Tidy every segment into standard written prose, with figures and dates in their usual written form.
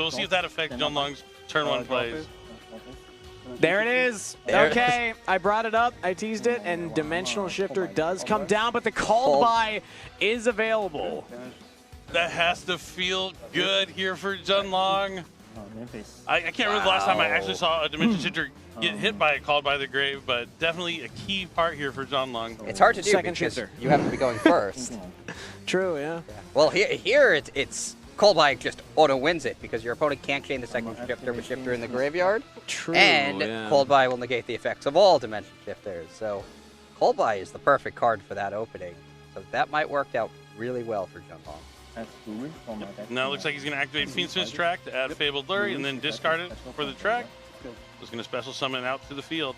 we'll see if that affects Junlong's turn 1 plays. There it is. Okay, I brought it up, I teased it, and Dimensional Shifter does come down, but the called by is available. That has to feel good here for Junlong. I can't remember the last time I actually saw a Dimension Shifter get hit by a called by the grave, but definitely a key part here for Junlong. It's hard to do because shifter. You have to be going first. True, yeah. Well, here it's called by just auto wins it because your opponent can't chain the second shifter with shifter in the graveyard. True, and called by will negate the effects of all dimension shifters. So called by is the perfect card for that opening. So that might work out really well for Junlong. Now it looks like he's going to activate Fiendsmith's track to add Fabled Lure and then discard it for the track. He's going to special summon out to the field.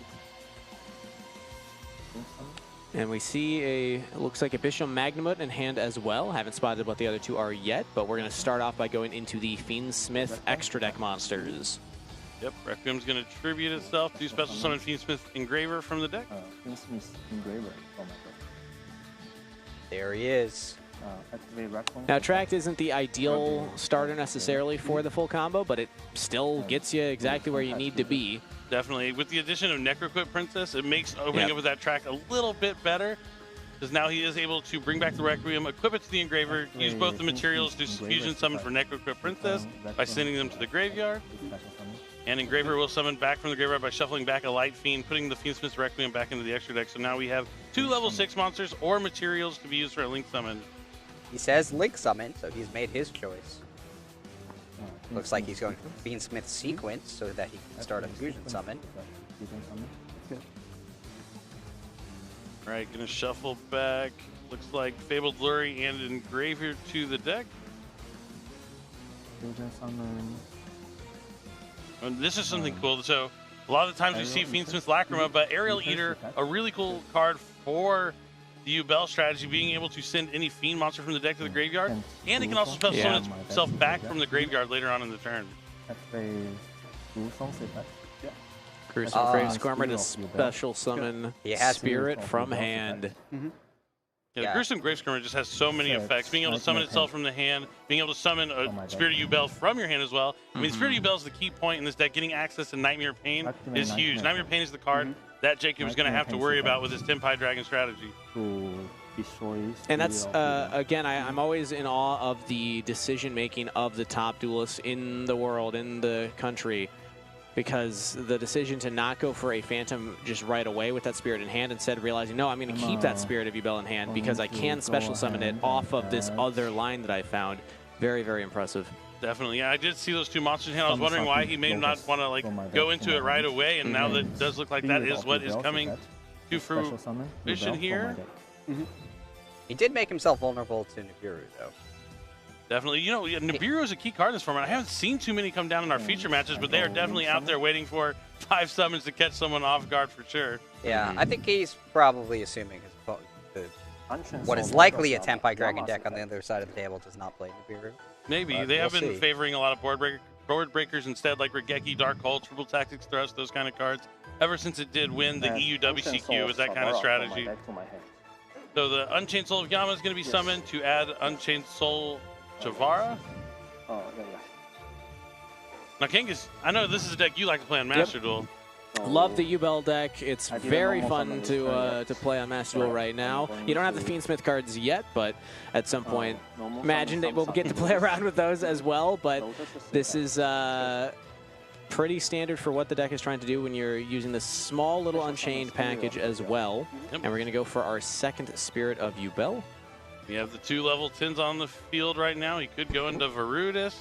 And we see it looks like a Bishop Magnamut in hand as well. Haven't spotted what the other two are yet, but we're going to start off by going into the Fiendsmith extra deck monsters. Yep, Requiem's going to tribute itself to special summon Fiendsmith Engraver from the deck. There he is. Now, Tract isn't the ideal starter necessarily for the full combo, but it still gets you exactly where you need to be. Definitely. With the addition of Necroquip Princess, it makes opening up with that track a little bit better, because now he is able to bring back the Requiem, equip it to the Engraver, use both the materials to fusion summon for Necroquip Princess by sending them to the graveyard. And Engraver will summon back from the graveyard by shuffling back a Light Fiend, putting the Fiendsmith Requiem back into the extra deck. So now we have 2 level 6 monsters or materials to be used for a Link Summon. He says Link Summon, so he's made his choice. Looks like he's going for Fiendsmith Sequence so that he can start a Fusion Summon. Alright, gonna shuffle back. Looks like Fabled Lure and Engraver to the deck. And this is something cool. So a lot of the times we see Fiendsmith Lacrima, but Aerial Eater, a really cool card for the Yubel strategy, being able to send any Fiend monster from the deck to the graveyard, and it can also special summon itself back from the graveyard later on in the turn. Gruesome Grave Squirmer to special summon Spirit from hand. Yeah, the Gruesome Grave Squirmer just has so many effects. Being able to summon itself from the hand, being able to summon a Spirit of Yubel from your hand as well. I mean, Spirit of Yubel is the key point in this deck. Getting access to Nightmare Pain is huge. Nightmare Pain is the card that Jacob is going to have to worry about with his Tenpai Dragon strategy. And that's, again, I'm always in awe of the decision-making of the top duelists in the world, in the country, because the decision to not go for a Phantom just right away with that Spirit in hand, instead of realizing, no, I'm going to keep that Spirit of Yubel in hand because I can special summon it off of this other line that I found. Very, very impressive. Definitely, yeah. I did see those 2 monsters in hand. I was wondering why he may not want to go into it right away, and now that it does look like that is what is coming to fruition here. He did make himself vulnerable to Nibiru, though. Definitely. You know, Nibiru is a key card in this format. I haven't seen too many come down in our feature matches, but they are definitely out there waiting for 5 summons to catch someone off guard for sure. Yeah, I think he's probably assuming what is likely a Tenpai Dragon deck on the other side of the table does not play Nibiru. Maybe. They have been favoring a lot of board breakers instead, like Regeki, Dark Hole, Triple Tactics Thrust, those kind of cards, ever since it did win the EU WCQ with that kind of strategy. So the Unchained Soul of Yama is going to be summoned to add Unchained Soul Chavara. Now, Kangas, I know this is a deck you like to play on Master Duel. Love the Yubel deck. It's very fun to play on Master Duel right now. You don't have the Fiendsmith cards yet, but at some point, imagine that we'll get to play around with those as well. But this is pretty standard for what the deck is trying to do when you're using this small little Unchained package as well. And we're going to go for our second Spirit of Yubel. We have the 2 level 10s on the field right now. He could go into Varudis.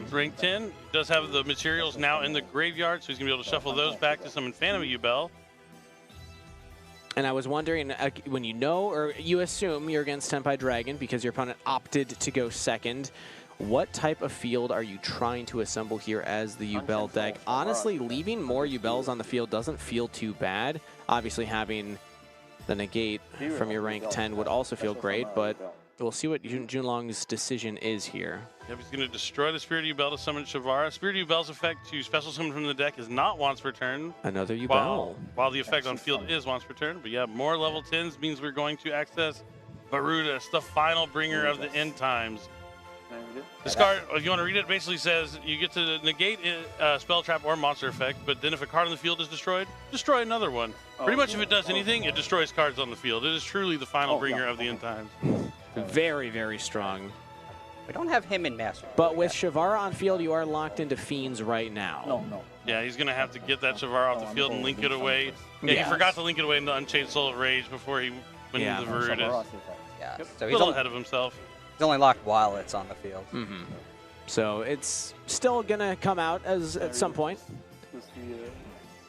Rank 10 does have the materials now in the graveyard, so he's going to be able to shuffle those back to summon Phantom Yubel. And I was wondering, when you know or you assume you're against Tenpai Dragon because your opponent opted to go second, what type of field are you trying to assemble here as the Yubel deck? Honestly, leaving more Yubels on the field doesn't feel too bad. Obviously, having the negate from your rank 10 would also feel great, but we'll see what Junlong's decision is here. Yep, he's going to destroy the Spirit of Yubel to summon Chavara. Spirit of Yubel's effect to special summon from the deck is not once per turn. Another Yubel. While the effect on field is once per turn. But yeah, more level 10s means we're going to access Varudis, the final bringer of the end times. This card, if you want to read it, basically says you get to negate a spell, trap, or monster effect, but then if a card on the field is destroyed, destroy another one. Pretty much if it does anything, it destroys cards on the field. It is truly the final bringer of the end times. Very, very strong. We don't have him in Master. But with Shavara on field, you are locked into Fiends right now. No. Yeah, he's going to have to get that Shavara off the field and link it away. Yeah, he forgot to link it away into Unchained Soul of Rage before he went into the Varudis. Yeah, So so he's a little ahead of himself. He's only locked while it's on the field. So it's still going to come out at some point.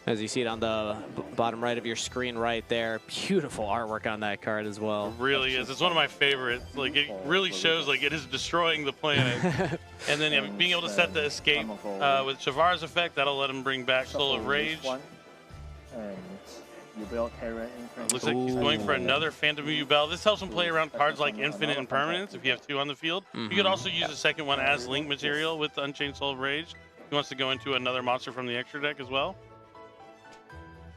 As you see it on the bottom right of your screen right there. Beautiful artwork on that card as well. It really is. It's one of my favorites. Like, it really shows like it is destroying the planet. And then being able to set the escape with Shavara's effect, that'll let him bring back Soul of Rage. Looks like he's going for another Phantom Yubel. This helps him play around cards like Infinite and Permanence if you have 2 on the field. You could also use the second one as link material with the Unchained Soul of Rage. He wants to go into another monster from the extra deck as well.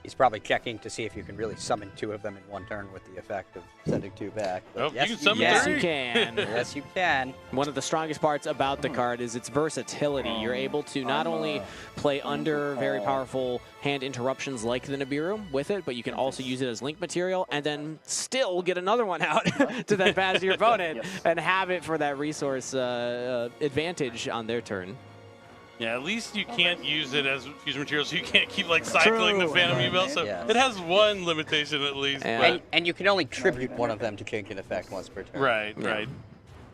He's probably checking to see if you can really summon 2 of them in one turn with the effect of sending 2 back. Oh, yes, you can summon Yes, 3. you can. Yes, you can. One of the strongest parts about the card is its versatility. You're able to not only play under very powerful hand interruptions like the Nibiru with it, but you can also use it as link material and then still get another one out to then pass to your opponent and have it for that resource advantage on their turn. Yeah, at least you can't use it as fusion material, so you can't keep like cycling the Phantom Yubel. So it has one limitation at least. And you can only tribute one of them to change an effect once per turn. Right.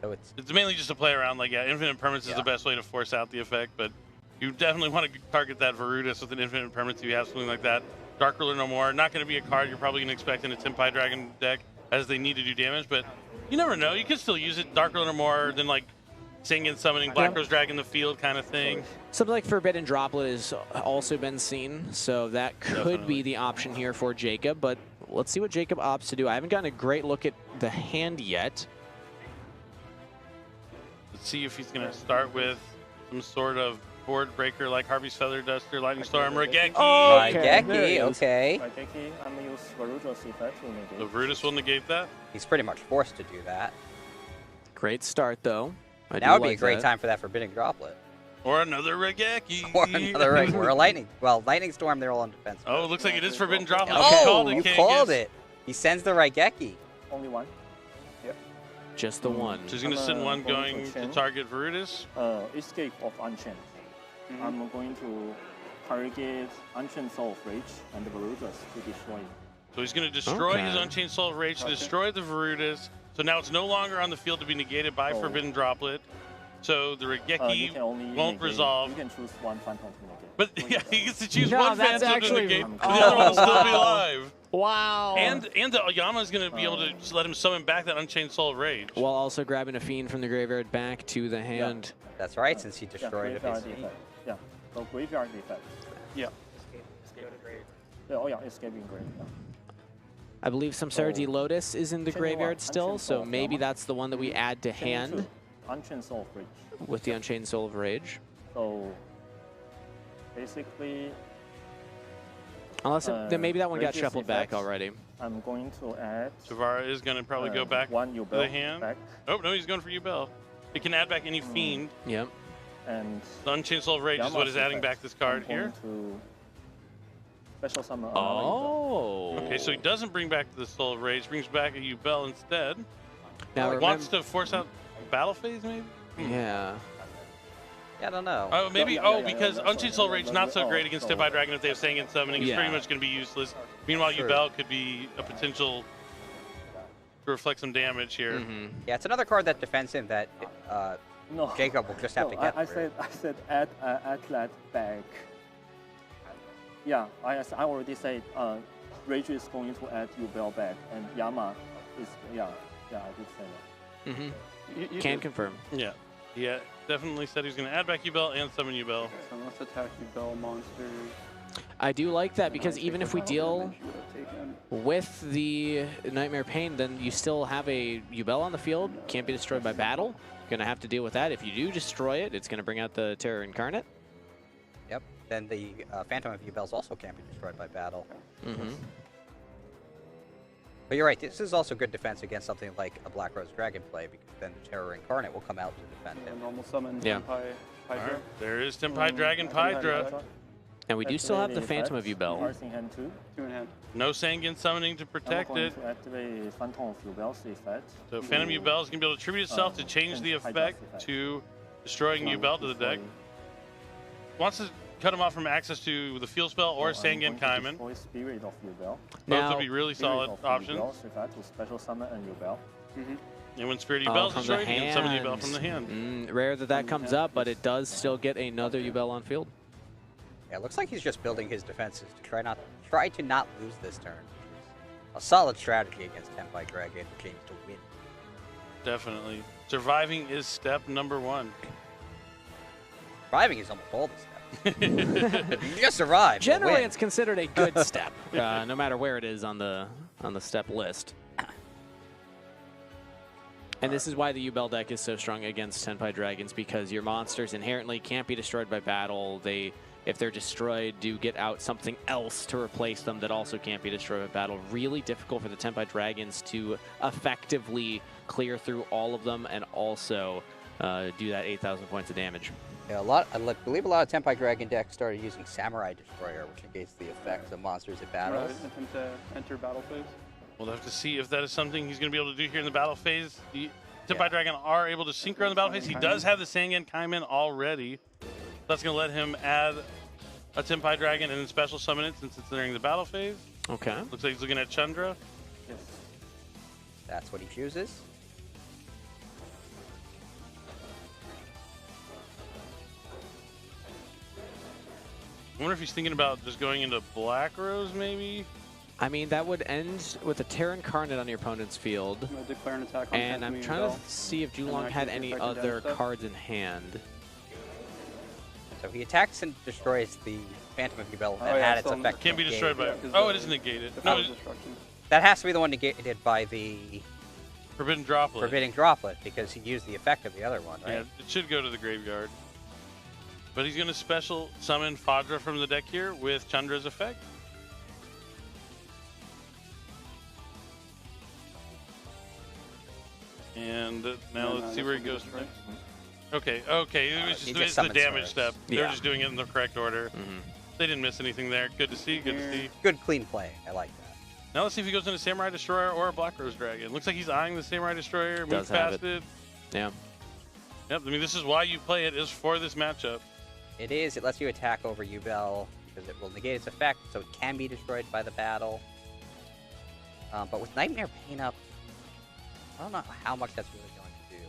So it's mainly just to play around. Like, Infinite Permanence is the best way to force out the effect, but you definitely want to target that Varudis with an Infinite Permanence if you have something like that. Dark Ruler no more. Not going to be a card you're probably going to expect in a Tenpai Dragon deck as they need to do damage, but you never know. You could still use it. Dark Ruler no more, then like singing, summoning Black Rose Dragon in the field kind of thing. Something like Forbidden Droplet has also been seen, so that could be the option here for Jacob, but let's see what Jacob opts to do. I haven't gotten a great look at the hand yet. Let's see if he's going to start with some sort of board breaker like Harvey's Feather Duster, Lightning Storm, Regeki. Raigeki, okay. So Varudis will negate that. He's pretty much forced to do that. Great start, though. Now would be a great time for that Forbidden Droplet. Or another Regeki. Or another or a Lightning. Well, Lightning Storm, they're all on defense. Oh, it looks like it is Forbidden Droplet. Oh, you called it. He sends the Raigeki. Only one. Yep. Just the one. So he's going to send one going to target Varudis. Escape of Unchained. I'm going to target Unchained Soul of Rage and the Varudis to destroy it. So he's going to destroy his Unchained Soul of Rage to destroy the Varudis. So now it's no longer on the field to be negated by Forbidden Droplet. So the Regeki won't resolve. You can choose one Phantom to negate. But yeah, he gets to choose one Phantom to negate. Oh. The other one will still be alive. Wow. And the Oyama is going to be able to just let him summon back that Unchained Soul of Rage. While also grabbing a Fiend from the graveyard back to the hand. That's right, since he destroyed it. Yeah, so graveyard effect. Yeah. Escaping grave. I believe Samsara Lotus is in the graveyard still, so maybe that's the one that we add to hand Unchained Soul of Rage. with the Unchained Soul of Rage. So basically, unless then maybe that one got shuffled back already. I'm going to add. Shavara is going to probably go back to the hand. Oh no, he's going for Yubel. It can add back any Fiend. Yep. And the Unchained Soul of Rage is what is adding back this card here. Special summon. Okay, so he doesn't bring back the Soul of Rage, brings back a Yubel instead. Now wants to force out battle phase, maybe? Yeah. Yeah, I don't know. Oh, maybe. Because Unchained Soul of Rage is not so great against Tenpai Dragon if they have Singing and Summoning. It's pretty much going to be useless. Meanwhile, Yubel could be a potential to reflect some damage here. Yeah, it's another card that defends him that Jacob will just have to get through. I said add that back. Yeah, I already said Rage is going to add Yubel back, and Yama is, I did say that. You can confirm. Yeah, definitely said he's going to add back Yubel and summon Yubel. So let's attack Yubel monsters. I do like that because even if we deal with the Nightmare Pain, then you still have a Yubel on the field, can't be destroyed by battle. You're going to have to deal with that. If you do destroy it, it's going to bring out the Terror Incarnate. Yep. Then the Phantom of Yubels also can't be destroyed by battle. But you're right, this is also good defense against something like a Black Rose Dragon play, because then the Terror Incarnate will come out to defend Yeah, him. normal summon Yeah. Tenpai Hydra. All right, there is Tenpai Dragon Hydra. And we do still have the Phantom of Yubel. Cards in hand 2. 2 in hand. No Sangan summoning to protect it. To activate Phantom of Yubel's effect. So Phantom Yubel is going to be able to attribute itself to change the effect to destroying Yubel to the deck. Wants to cut him off from access to the field spell or Sangan Kaiman. Spirit of Yubel. Both would be really solid options. To special summon and Yubel. And when Spirit Yubel is from the destroyed, you can summon hand. Yubel from the hand. Rare that comes up, but it does still get another Yubel on field. Yeah, it looks like he's just building his defenses to try to not lose this turn. A solid strategy against Tenpai Dragon, which aims to win. Definitely. Surviving is step number 1. Surviving is almost all the steps. You just survive. you'll Generally, win. it's considered a good step, no matter where it is on the step list. And this is why the Yubel deck is so strong against Tenpai Dragons, because your monsters inherently can't be destroyed by battle. If they're destroyed, do get out something else to replace them that also can't be destroyed by battle. Really difficult for the Tenpai Dragons to effectively clear through all of them and also do that 8,000 points of damage. Yeah, I believe a lot of Tenpai Dragon decks started using Samurai Destroyer, which negates the effects of monsters at battles. Right, attempt to enter battle phase. We'll have to see if that is something he's going to be able to do here in the battle phase. The Tenpai Dragon are able to synchro in the battle phase. He does have the Sangan Kaiman already. That's going to let him add a Tenpai Dragon and then special summon it since it's entering the battle phase. Okay. Looks like he's looking at Chandra. Yes. That's what he chooses. I wonder if he's thinking about just going into Black Rose, maybe? I mean, that would end with a Terra Incarnate on your opponent's field. I'm going to declare an attack on And I'm Phantom trying Yubel. to see if And Julong then had activate any the effect and other damage stuff. cards in hand. So he attacks and destroys the Phantom of Yubel Oh, and yeah, had its still effect Can't be destroyed by... Yeah, 'cause Oh, the- it is negated. The No, power destruction. That has to be the one negated by the Forbidden Droplet. Forbidding Droplet, because he used the effect of the other one, right? Yeah, it should go to the graveyard. But he's going to special summon Fadra from the deck here with Chandra's effect. And now let's see where he goes next. Okay, it was he just, just it's the summons damage Swords. step. They're Yeah. just doing it in the correct order. They didn't miss anything there. Good to see, good to see. Good, clean play. I like that. Now let's see if he goes into Samurai Destroyer or a Black Rose Dragon. Looks like he's eyeing the Samurai Destroyer, moves Does have past it. Yeah. Yep, I mean, this is why you play it, is for this matchup. It is. It lets you attack over Yubel because it will negate its effect, so it can be destroyed by the battle. But with Nightmare Pain up, I don't know how much that's really going to do.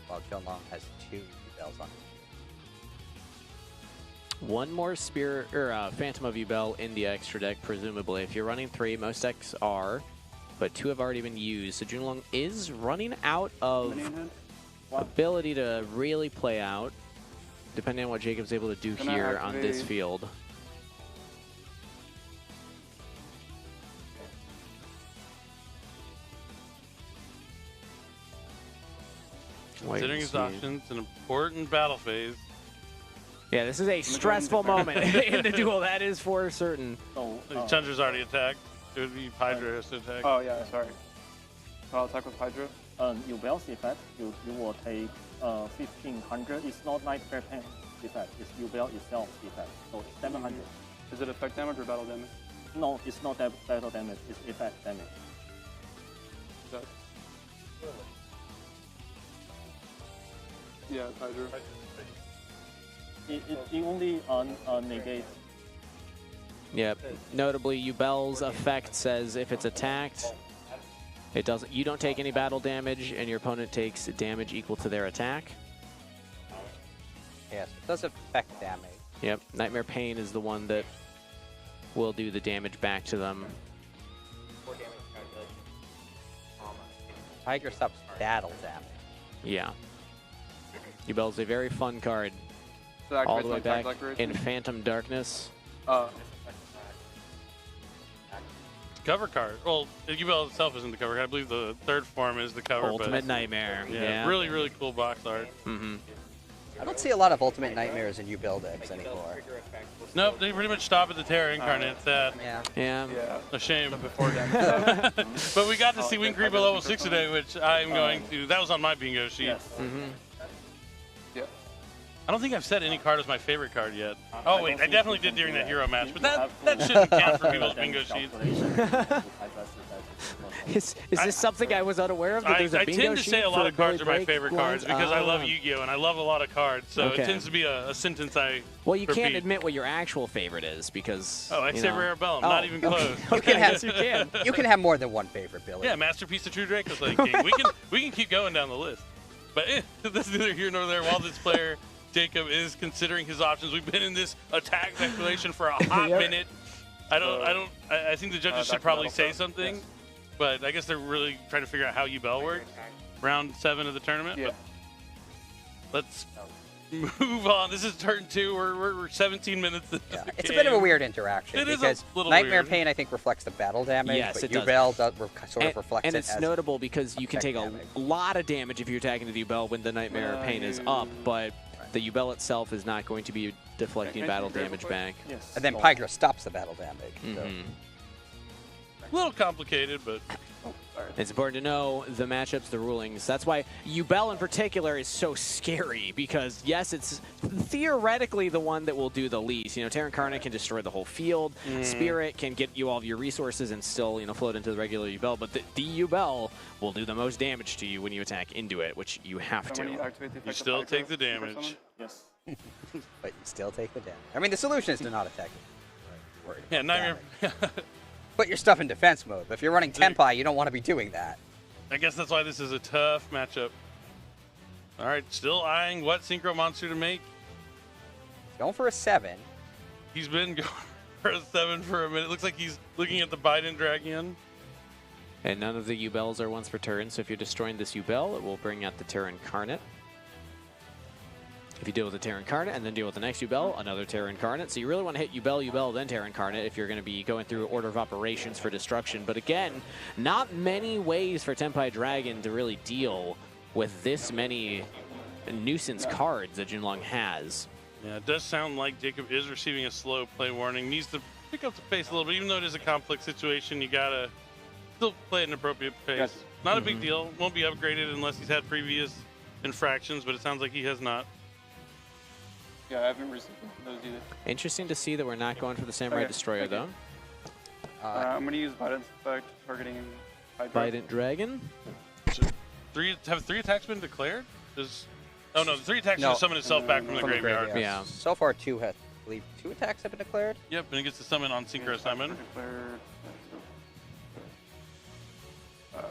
While Junlong has 2 Yubels on him. One more Spirit or Phantom of Yubel in the extra deck, presumably. If you're running 3, most decks are, but 2 have already been used. So Junlong is running out of Mini in hand. ability to really play out, depending on what Jacob's able to do Gonna here on this activate- field. Considering his options, an important battle phase. Yeah, this is a stressful moment in the duel, that is for certain. So, Chandra's already attacked. It would be Hydra has to attack. Oh, yeah, sorry. I'll attack with Hydra. Yubel's effect, you will take 1500. It's not Nightmare Pain effect, it's Yubel itself effect. So 700. Is it effect damage or battle damage? No, it's not that battle damage, it's effect damage. Is that... Yeah, it's Hydra. It only negates. Yep. Notably, Yubel's effect says if it's attacked, it doesn't. You don't take any battle damage, and your opponent takes damage equal to their attack. Yes, it does affect damage. Yep. Nightmare Pain is the one that will do the damage back to them. Tiger stops battle damage. Yeah. Yubel's a very fun card. So that All activates the way my attack back declaration? in Phantom Darkness. Cover card. Well, Yubel itself isn't the cover card. I believe the third form is the cover. Ultimate but Nightmare. yeah, Yeah. really, really cool box art. Mm-hmm. I don't see a lot of Ultimate Nightmares in Yubel decks anymore. Nope, they pretty much stop at the Terra Incarnate. It's sad. Yeah. Yeah. Yeah. A shame. Before then. But we got to see Wing Creeper level 6 today, which I'm going to. That was on my bingo sheet. Yes. Yeah. I don't think I've said any card was my favorite card yet. Oh wait, I definitely did during that hero match, but that shouldn't count for people's bingo sheets. Is this something I was unaware of? That there's a I bingo tend to sheet say a lot for of cards are Billy my favorite Drake cards ones? because I love Yu-Gi-Oh! And I love a lot of cards, so Okay. it tends to be a sentence I Well, you can't repeat. admit what your actual favorite is because. Oh, I'd you say know. Rare Bellum, Oh, not even close. You can have Yes, you can. You can have more than one favorite, Billy. Yeah, Masterpiece of True Draco's Lake King. We can keep going down the list. But that's neither here nor there. While this player, Jacob, is considering his options, we've been in this attack speculation for a hot minute. I think the judges should probably say something, Yes. but I guess they're really trying to figure out how Yubel works. Round 7 of the tournament. Yeah. But let's move on. This is turn 2. We're 17 minutes into Yeah, the it's a game. bit of a weird interaction It is a because little Nightmare weird. Pain I think reflects the battle damage, Yes, but it does. Yubel sort of reflects And it it's as notable because you can effect take a damage. lot of damage if you're attacking the Yubel when the Nightmare Pain is up, but the Yubel itself is not going to be deflecting Okay, battle can you damage grab back. Yes. and then Pygra stops the battle damage. So. Mhm. A little complicated, but It's important to know the matchups, the rulings. That's why Yubel in particular is so scary because, yes, it's theoretically the one that will do the least. You know, Terran Incarnate can destroy the whole field. Spirit can get you all of your resources and still, you know, float into the regular Yubel. But the Yubel will do the most damage to you when you attack into it, which you have And when you to. activate the effect you of still Pygra, take the super damage. summon. Yes. But you still take the damage. I mean, the solution is to not attack it. Worried Yeah, about Nightmare. damage. Put your stuff in defense mode. But if you're running Tenpai, you don't want to be doing that. I guess that's why this is a tough matchup. All right, still eyeing what synchro monster to make. Going for a 7. He's been going for a 7 for a minute. Looks like he's looking at the Biden Dragon. And none of the Yubels are once per turn, so if you're destroying this Yubel, it will bring out the Terra Incarnate. If you deal with the Terra Incarnate and then deal with the next Yubel, another Terra Incarnate. So you really want to hit Yubel, then Terra Incarnate if you're going to be going through order of operations for destruction. But again, not many ways for Tenpai Dragon to really deal with this many nuisance cards that Jinlong has. Yeah, it does sound like Jacob is receiving a slow play warning. Needs to pick up the pace a little bit. Even though it is a complex situation, you got to still play at an appropriate pace. Yes. Not a big deal. Won't be upgraded unless he's had previous infractions, but it sounds like he has not. Yeah, I haven't received those either. Interesting to see that we're not going for the Samurai Okay, Destroyer, thank you. though. I'm going to use Biden's effect, targeting Hydra. Bident Dragon. Have 3 attacks been declared? Oh no, the 3 attacks No. just summon itself back from the graveyard. Yeah. So far, I believe 2 attacks have been declared. Yep, and it gets to summon on Synchro Summon. Declared. I'm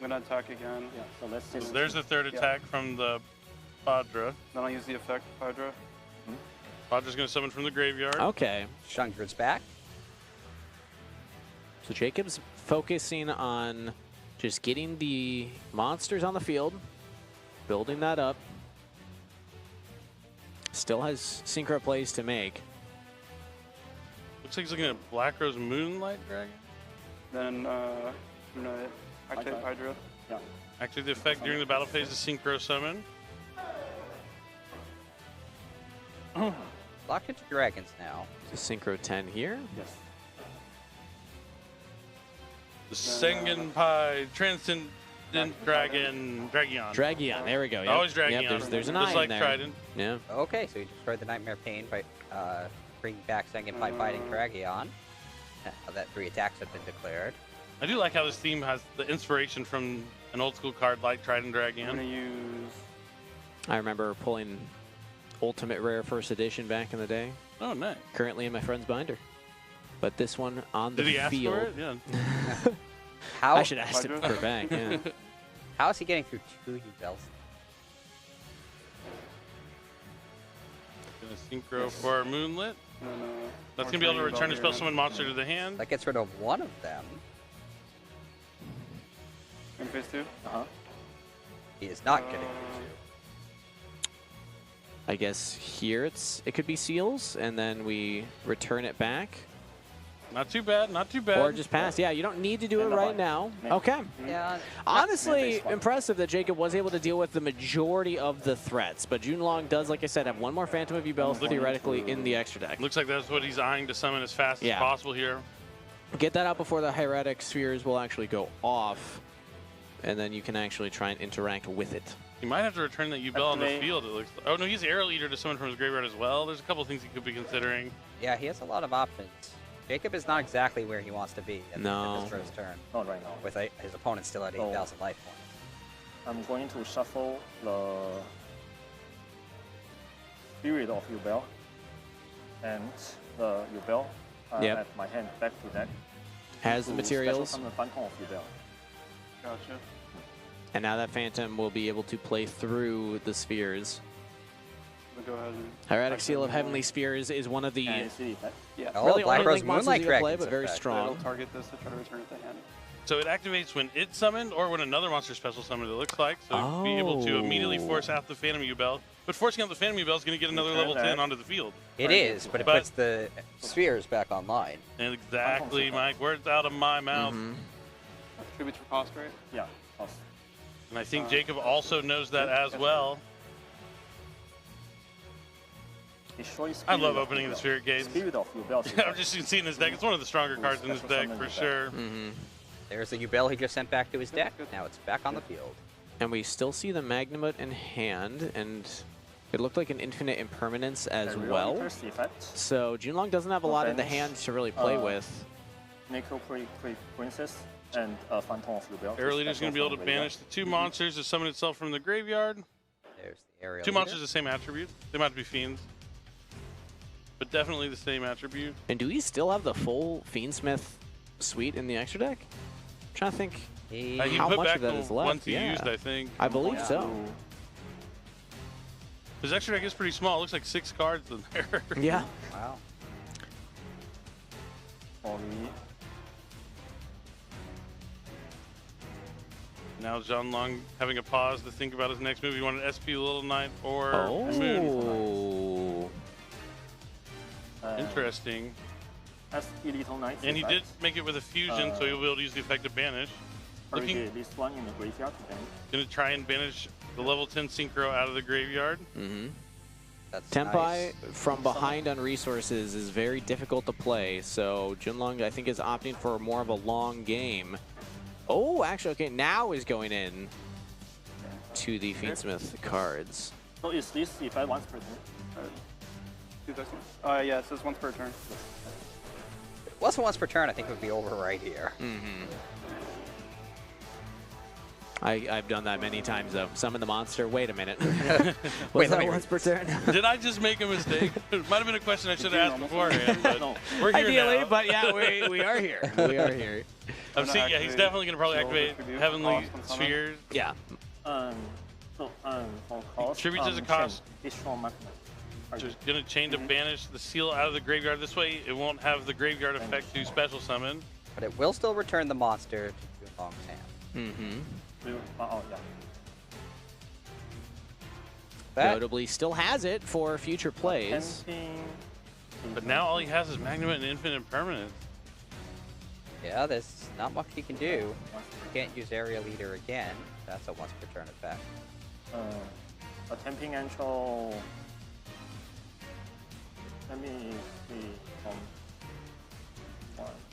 going to attack again. Yeah. So let's see. So there's the 3rd attack from the Padra. Then I'll use the effect Hydra. Padra's going to summon from the graveyard. Okay. Shungrid's back. So Jacob's focusing on just getting the monsters on the field, building that up. Still has synchro plays to make. Looks like he's looking at Black Rose Moonlight Dragon. Then I'm going to activate Hydra. Yeah. Activate the effect during the battle phase of Synchro Summon. Locked into dragons now. So synchro 10 here. Yes. The Sengenpai Transcendent Dragon. Dragion. Dragion, there we go. Yep. Always Dragion. Yep, there's an Just eye in like there. Trident. Yeah. Okay, so he destroyed the Nightmare Pain by bringing back Sengenpai fighting Dragion. Now that 3 attacks have been declared. I do like how this theme has the inspiration from an old school card like Trident I'm going Dragion. to use. I remember pulling Ultimate Rare First Edition back in the day. Oh, nice. Currently in my friend's binder. But this one on Did the he ask field. for it? Yeah. How, I should ask him for back, yeah. how is he getting through 2 Yubels? Gonna synchro for Moonlit. And then, That's gonna be able to return a spell summon monster to the hand. That gets rid of 1 of them. In phase 2. He is not getting rid of 2. I guess here it could be seals, and then we return it back. Not too bad, not too bad. Or just pass. Yeah, you don't need to do it right now. Okay. Yeah. Honestly, impressive that Jacob was able to deal with the majority of the threats. But Junlong does, like I said, have one more Phantom of Yubel theoretically in the extra deck. Looks like that's what he's eyeing to summon as fast as possible here. Get that out before the Hieratic spheres will actually go off. And then you can actually try and interact with it. He might have to return that Yubel on the field. It looks like. Oh, no, he's Arrow Eater to summon from his graveyard as well. There's a couple things he could be considering. Yeah, he has a lot of options. Jacob is not exactly where he wants to be at the end of his first turn. Not right now. With his opponent still at 8,000 life points. I'm going to shuffle the Spirit of Yubel and the Yubel at my hand back to deck. Has the materials. Special summon Phantom of Yubel. Gotcha. And now that Phantom will be able to play through the spheres. We'll go ahead and Hieratic Seal of Heavenly Spheres is one of the And see the effect. yeah. Oh, really Black only Rose link monsters Moonlight you can play, Dragon's but very effect. strong. It'll target this to try to return it to hand. So it activates when it's summoned or when another monster special summoned, it looks like. So be able to immediately force out the Phantom Yubel. But forcing out the Phantom Yubel is going to get another level 10 onto the field. It is, but it puts the spheres back online. And exactly, Mike. Words out of my mouth. Tributes for cost, right? Yeah. Awesome. And I think Jacob also knows that as well. I love opening the Spirit Gates. Spirit of Yubel. I'm just seeing his deck. It's one of the stronger cards in this deck for sure. There's the Yubel he just sent back to his deck. Now it's back on the field. And we still see the Magnamut in hand, and it looked like an infinite impermanence as well. So Junlong doesn't have a lot in the hand to really play with. Necro Princess and Phantom of Yubel. Arrow Leader's going to be able to banish the two monsters to summon itself from the graveyard. There's the Aerial Two Leader. monsters the same attribute. They might be fiends, but definitely the same attribute. And do we still have the full Fiendsmith suite in the extra deck? I'm trying to think He how put much back of that the is left. ones he used, I think. I believe so. His extra deck is pretty small. It looks like 6 cards in there. Yeah. Wow. Now Junlong having a pause to think about his next move. He wanted SP Little Knight or Moon. Interesting. SP Little Knight. And he did make it with a fusion, so he'll be able to use the effect of banish. Looking, this one in the graveyard to banish. gonna try and banish the level 10 Synchro out of the graveyard. That's Tenpai nice. from behind on resources is very difficult to play, so Junlong I think is opting for more of a long game. Oh, actually, okay, now is going in to the Fiendsmith cards. So is this effect once per turn? 2 seconds. Yeah, it says once per turn. If it wasn't once per turn, I think it would be over right here. I've done that many times though. Summon the monster. Wait a minute. Wait, Was let that me once per turn? Did I just make a mistake? It might have been a question I should have asked beforehand, but we're here Ideally, now. but yeah, we are here. We are here. I'm seeing, yeah, he's definitely going to probably activate Heavenly Spheres. Yeah. For cost, Tribute does a cost. Destroy Magma. Just going to chain to banish the seal out of the graveyard. This way, it won't have the graveyard effect to special summon. But it will still return the monster to Junlong's hand. Oh, yeah. That, Notably, still has it for future plays. But now all he has is Magnamut and Infinite Impermanence. yeah, there's not much he can do. You can't use Area Leader again. That's a once per turn effect. Attempting Antral. Let me see.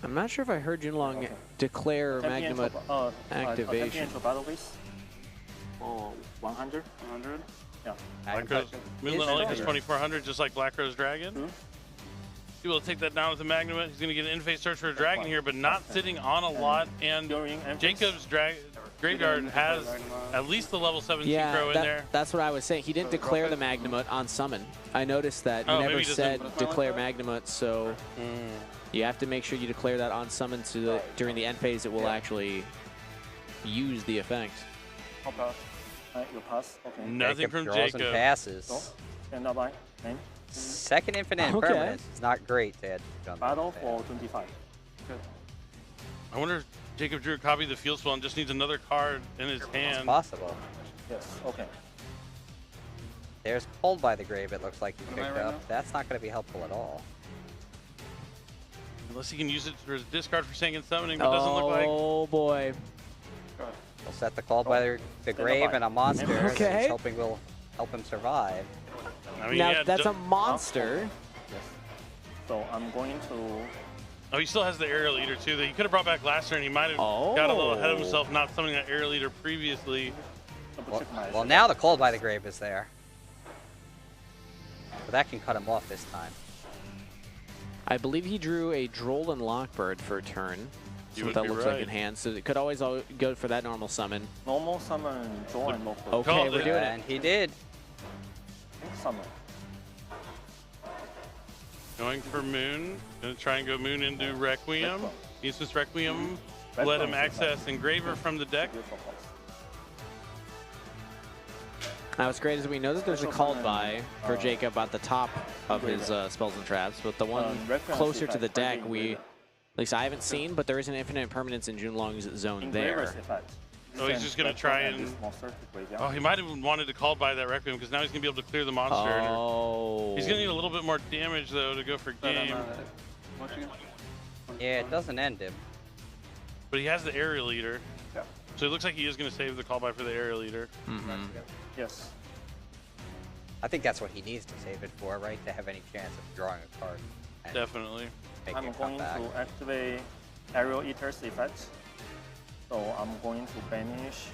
I'm not sure if I heard Junlong declare Magnamut activation. Attempting Battle Base for 100. 100. Yeah. Black Rose Moonlit only has 2400, just like Black Rose Dragon. He will take that down with the Magnamut. He's going to get an in-phase search for a dragon here, but not sitting on a lot. And Jacob's graveyard has at least the level 7 Synchro in there. That's what I was saying. He didn't declare the Magnamut on summon. I noticed that. He never said declare Magnamut, so you have to make sure you declare that on summon so that during the end phase it will actually use the effect. I'll pass. You'll pass. Okay. Nothing from draws Jacob. and passes. Stand up by. Name. Second Infinite Impermanence is not great to add to Junlong's Battle hand. for 25. Good. I wonder if Jacob drew a copy of the field spell and just needs another card in his It's hand. possible. Yes. Okay. There's Pulled by the Grave, it looks like you Am I picked right up. now? That's not going to be helpful at all. Unless he can use it for his discard for second summoning, but doesn't look like. Oh boy. We'll set the call by the grave and a monster that Okay. he's hoping will help him survive. I mean, Now yeah, that's a monster. Yes. So I'm going to. Oh, he still has the aerial eater too that he could have brought back last turn. He might have got a little ahead of himself not summoning that aerial eater previously. Well, now the call by the grave is there. So that can cut him off this time. I believe he drew a Droll and Lockbird for a turn. You That's what would that be looks like right. in hand. So it could always go for that normal summon. Normal summon, draw and local. Okay, Called we're it. doing it. And he did. Summon. Going for Moon. Gonna try and go Moon into Requiem. Fiendsmith Requiem. Red Let him one's access Engraver from the deck. Beautiful cards. Now what's great is we know that there's a Special called summon, by for Jacob at the top of his spells and traps, but the one Requiem closer to effect, the deck Fighting we, Engraver. at least I haven't seen, but there is an infinite permanence in Junlong's zone Engraver's there. effect. Oh, he's Send just gonna Red try one and- this monster to graveyard. Oh, he might have wanted to call by that Requiem because now he's gonna be able to clear the monster. Oh. He's gonna need a little bit more damage though to go for game. Yeah, it doesn't end him. But he has the aerial eater. Yeah. So it looks like he is gonna save the call by for the aerial eater. Mhm. Yes. I think that's what he needs to save it for, right? To have any chance of drawing a card. And Definitely. making I'm it come going back. to activate Aerial Eater's effect. So I'm going to banish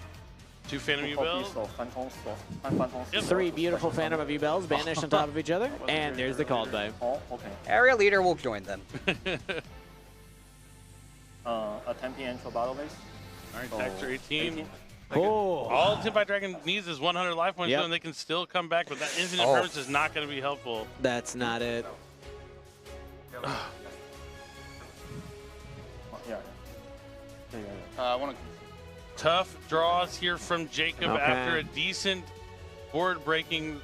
2 Phantom two Yubel. copies of Phantom Sword. Phantom Sword Three to beautiful special Phantom of summon. Yubels banished on top of each other, and there's the called by. Oh, okay. Area leader will join them. A Tenpai Intro Battle Base. Alright, So, tax for 18. Oh. All Tenpai Dragon needs is 100 life points, Yep. though, and they can still come back, but that infinite Oh. permanence is not going to be helpful. That's not it. Yeah. I want to. Tough draws here from Jacob Okay. after a decent board breaking,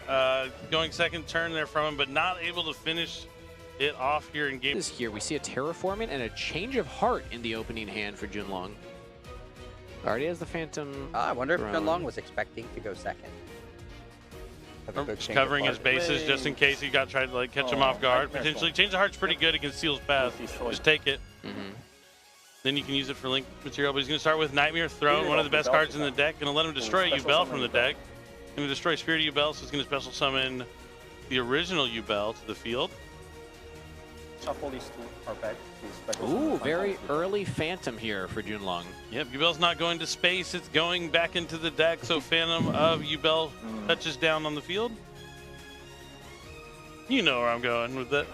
going second turn there from him, but not able to finish it off here in game. This here, we see a terraforming and a change of heart in the opening hand for Junlong. Already has the Phantom. I wonder if Throne. Junlong was expecting to go second. Have a good change of Covering his heart. bases just in case he got tried to catch him off guard. careful. Potentially, change the heart's pretty good. It conceals path. Just take it. Mhm. Then you can use it for link material. But he's going to start with Nightmare Throne, one of the best cards in the deck. Going to let him destroy Special Yubel summon from the Yubel. deck. Going to destroy Spirit Yubel, so he's going to special summon the original Yubel to the field. Shuffle these two are back to special Ooh, summon very Phantom early Phantom here for Junlong. Yep, Yubel's not going to space. It's going back into the deck. So Phantom of Yubel touches down on the field. You know where I'm going with that.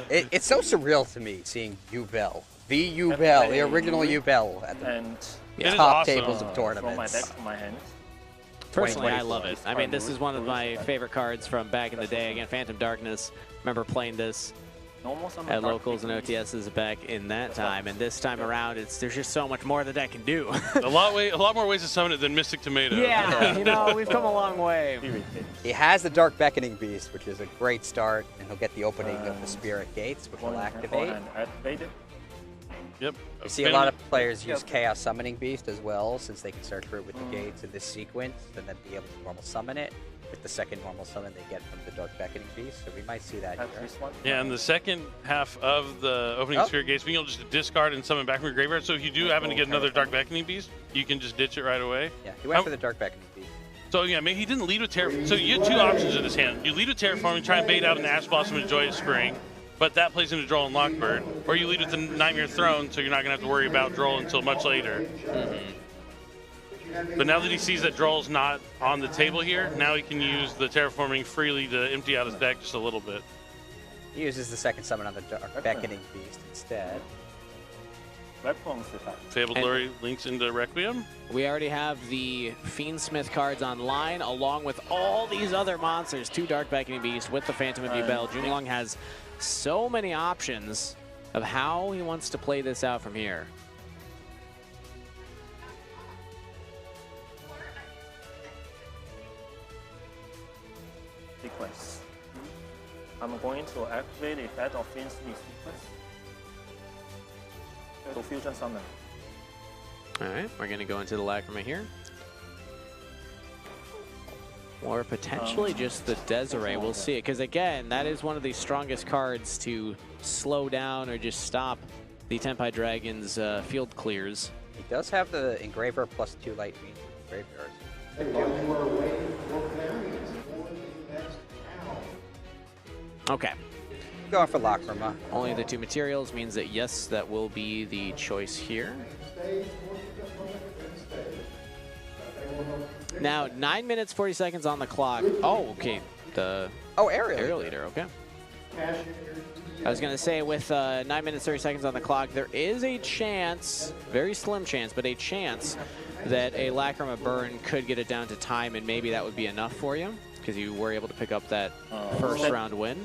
It's so surreal to me seeing Yubel. The Yubel, the original Yubel at the And It is top awesome. tables of from my tournaments. deck to my hand. Personally, I 2024. love it. I mean, this is one of my favorite cards from back in the day. Again, Phantom Darkness. Remember playing this Normal summon at Dark locals and Phoenix. OTSs back in that time, and this time around, there's just so much more the deck can do. a lot more ways to summon it than Mystic Tomato. Yeah, you know, we've come a long way. He has the Dark Beckoning Beast, which is a great start, and he'll get the opening of the Spirit Gates, which will Go activate. ahead and activate it. Yep. You see a lot of players use Chaos Summoning Beast as well, since they can search for it with the gates in this sequence, and then be able to normal summon it. With the second normal summon they get from the Dark Beckoning Beast, so we might see that Add here. this one. Yeah, and the second half of the opening Oh. Spirit Gates, being able just to discard and summon back from your graveyard. So if you do happen to get another Dark Beckoning Beast, you can just ditch it right away. Yeah, he went for the Dark Beckoning Beast. So yeah, maybe he didn't lead with Terraforming. So you had two options in his hand. You lead with Terraforming, try and bait out an Ash Blossom and Joyous Spring, but that plays into Droll and Lockbird. Or you lead with the Nightmare Throne, so you're not going to have to worry about Droll until much later. But now that he sees that Droll's not on the table here, now he can use the Terraforming freely to empty out his deck just a little bit. He uses the second summon on the Dark Beckoning Beast instead. Weapons effect. Fabled Glory links into Requiem. We already have the Fiendsmith cards online, along with all these other monsters. 2 Dark Beckoning Beasts with the Phantom of Yubel. Junlong has so many options of how he wants to play this out from here. Sequence. I'm going to activate the effect of Fiendsmith sequence to fusion summon. All right, we're going to go into the Lacrima here. Or potentially just the Desiree. We'll see it. Because again, that is one of the strongest cards to slow down or just stop the Tenpai Dragon's field clears. He does have the Engraver +2 light means graveyard. Okay. Going for Lacrima. Only the 2 materials means that yes, that will be the choice here. Now, 9 minutes, 40 seconds on the clock. Oh, okay. The aerial leader, okay. I was going to say with 9 minutes, 30 seconds on the clock, there is a chance, very slim chance, but a chance that a Lacrima burn could get it down to time, and maybe that would be enough for you because you were able to pick up that first round win.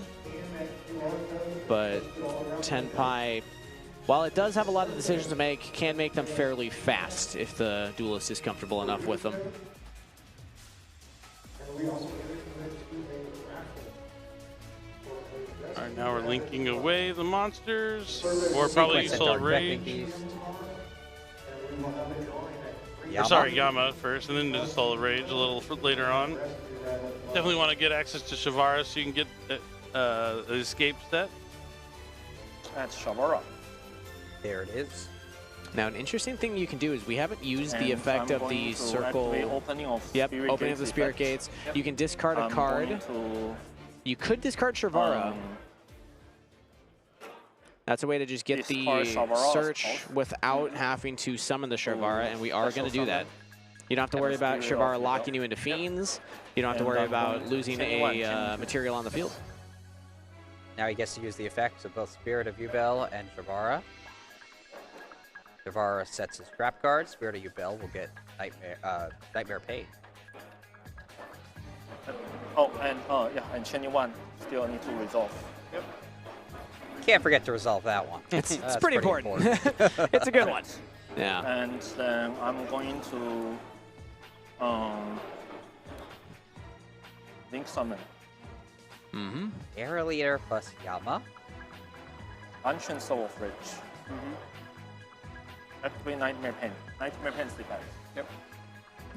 But Tenpai, while it does have a lot of decisions to make, can make them fairly fast if the duelist is comfortable enough with them. All right, now we're linking away the monsters, or probably Soul Rage. Or sorry, Yama first, and then do Soul Rage a little later on. Definitely want to get access to Shavara so you can get the escape set. At Shavara. There it is. Now, an interesting thing you can do is we haven't used the effect of the circle. Opening of Opening of the Spirit Gates. Yep. You can discard a card. You could discard Shavara. That's a way to just get the search without having to summon the Shavara, and we are going to do that. You don't have to worry about Shavara locking you into Fiends. You don't have to worry about losing a material on the field. Now he gets to use the effects of both Spirit of Yubel and Shavara. Shavara sets his trap card. Spirit of Yubel will get Nightmare Pain. Oh, and yeah, and Chaining 1 still need to resolve. Yep. Can't forget to resolve that one. It's pretty important. It's a good one. Yeah. And then I'm going to Link Summon. Mm-hmm. Air Leader plus Yama. Ancient Soul of Rage. Activate Nightmare Pain. Nightmare Pain is the best. Yep.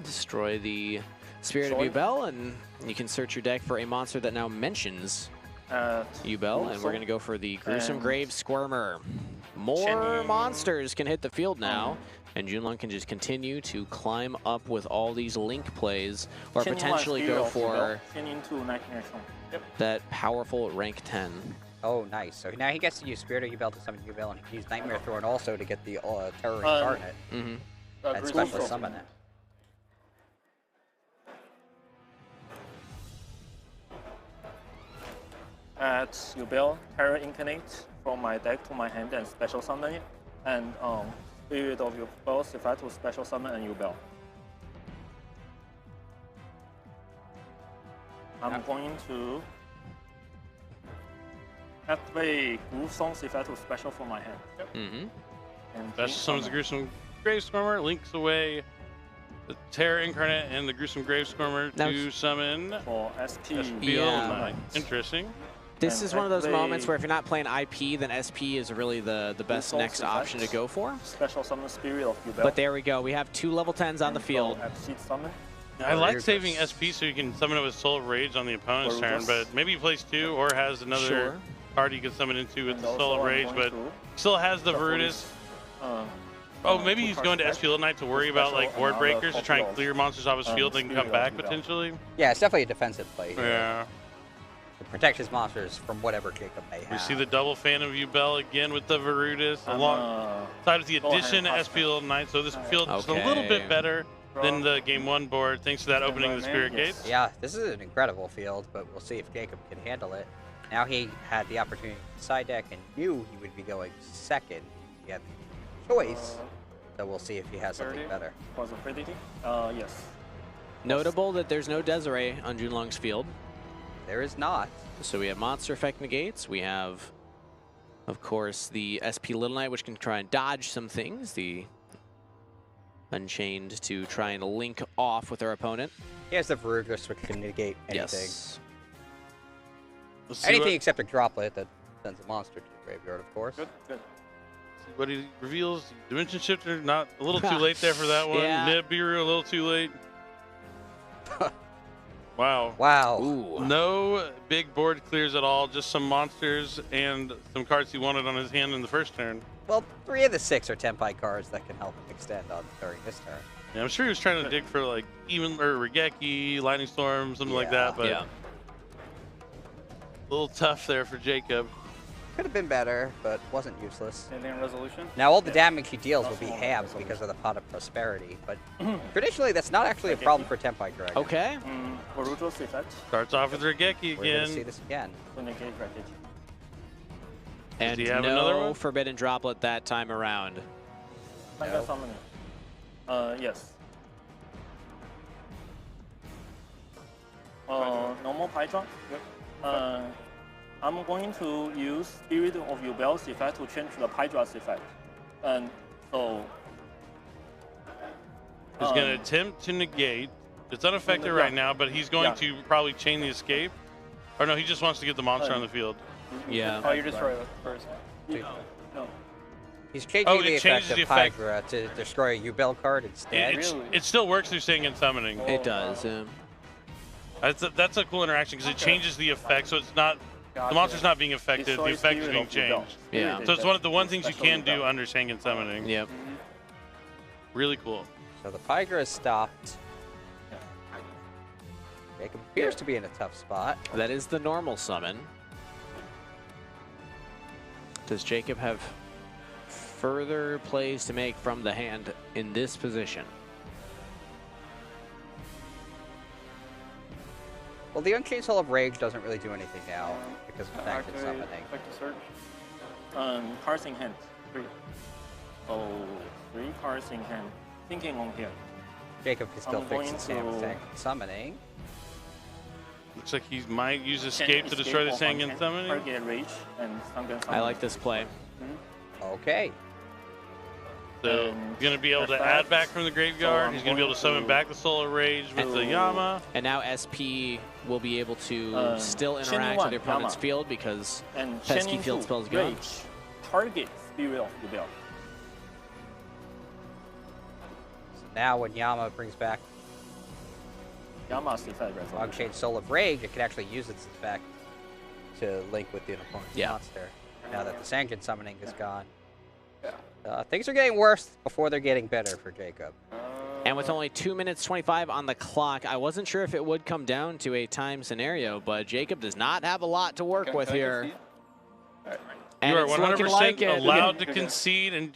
Destroy the Spirit of Yubel, and you can search your deck for a monster that now mentions Yubel, and we're going to go for the Gruesome Grave Squirmer. More monsters can hit the field now, and Junlong can just continue to climb up with all these link plays, or potentially go for that powerful rank 10. Oh, nice. So now he gets to use Spirit of Yubel to summon Yubel, and he can use Nightmare Thorn also to get the Terror Incarnate. And special summon it. At Yubel, Terror Incarnate from my deck to my hand and special summon it. And Spirit of Yubel, if I to special summon and Yubel. I'm going to activate Gruesome if I to special from my hand. And Special summons the Gruesome Grave Squirmer, links away the Terror Incarnate and the Gruesome Grave Squirmer to summon for SP. Interesting. This is one of those moments where if you're not playing IP, then SP is really the best next option to go for. Special summon Spirit of Yubel. But there we go. We have 2 level 10s on the field. I like saving SP so you can summon it with Soul of Rage on the opponent's turn, but maybe he plays 2 or has another card you can summon into with the Soul of Rage, but still has the Virtus. Oh, maybe he's going to SP Little Knight to worry about like Ward Breakers to try and clear monsters off his field and come back potentially. Yeah, it's definitely a defensive play here. Yeah. To protect his monsters from whatever Jacob may have. We see the double fan of Yubel again with the Virtus alongside with the addition to SP Little Knight, so this field is a little bit better than the Game 1 board thanks to that opening of the Spirit Gates. Yeah, this is an incredible field, but we'll see if Jacob can handle it. Now he had the opportunity to side deck and knew he would be going second. He had the choice, so we'll see if he has something better. Yes. Notable that there's no Desiree on Junlong's field. There is not. So we have Monster Effect Negates. We have, of course, the SP Little Knight, which can try and dodge some things. The Unchained to try and link off with our opponent. He has the Virtus, which can negate anything. Yes. Anything except a droplet that sends a monster to the graveyard, of course. Good. See what he reveals. Dimension Shifter, not a little too late there for that one. Yeah. Nibiru, a little too late. Wow. Wow. Ooh. No big board clears at all, just some monsters and some cards he wanted on his hand in the first turn. Well, 3 of the 6 are Tenpai cards that can help extend on during this turn. Yeah, I'm sure he was trying to dig for like even or Regeki, Lightning Storm, something like that, but Yeah. a little tough there for Jacob. Could have been better, but wasn't useless. Anything on resolution? Now all the damage he deals will be halved because of the Pot of Prosperity, but traditionally that's not actually a problem for Tenpai Dragon. Okay. Boruto's effect Starts off with Regeki We're going to see again. this again. to negate wreckage. And he have another no one? Forbidden Droplet that time around. Manga No. summoning. Yes. Normal Hydra. I'm going to use Spirit of Yubel's effect to change the Hydra's effect. And so... He's going to attempt to negate. It's unaffected right now, but he's going to probably chain the escape. Or no, he just wants to get the monster on the field. Yeah. Oh, you destroy it first. No. He's changing Oh, the it changes effect the of effect. Hydra to destroy a Yubel card instead. Really? It still works through Sing and Summoning. It does. That's a cool interaction because it changes the effect, so it's not the monster's not being affected, the Destroy effect is Spirit being of Yubel. changed. Yeah. So it's one of the things you Special can do Yubel. under Sing and Summoning. Yep. Really cool. So the Pygra is stopped. Jacob appears to be in a tough spot. That is the normal summon. Does Jacob have further plays to make from the hand in this position? Well, the Unchained Soul of Rage doesn't really do anything now because of Sanctioned Activate Summoning. effect to search. Cards in hand. 3. So 3 cards in hand. Thinking on here. Jacob can still I'm fix going it Sam with to- Sanctioned Summoning. Looks like he might use Can escape to destroy the off Sing on and hand, Summoning. Target rage and Sangan I like this play. Okay. So And he's going to be able to effect. add back from the graveyard. I'm He's going to be able to summon going back the Soul of Rage with the Yama. And now SP will be able to still Shining interact one, with the opponent's Yama. field because And pesky Shining field 2, spell's gone. rage. Target Spirit of Yubel. So now when Yama brings back Yama's effect resolution. Unchained Soul of Rage, it can actually use its effect to link with the opponent's Yeah. monster. Now that the Sanctioned Summoning is gone. Things are getting worse before they're getting better for Jacob. And with only 2 minutes 25 on the clock, I wasn't sure if it would come down to a time scenario, but Jacob does not have a lot to work with here. And You are it's looking 100% like it. allowed to concede and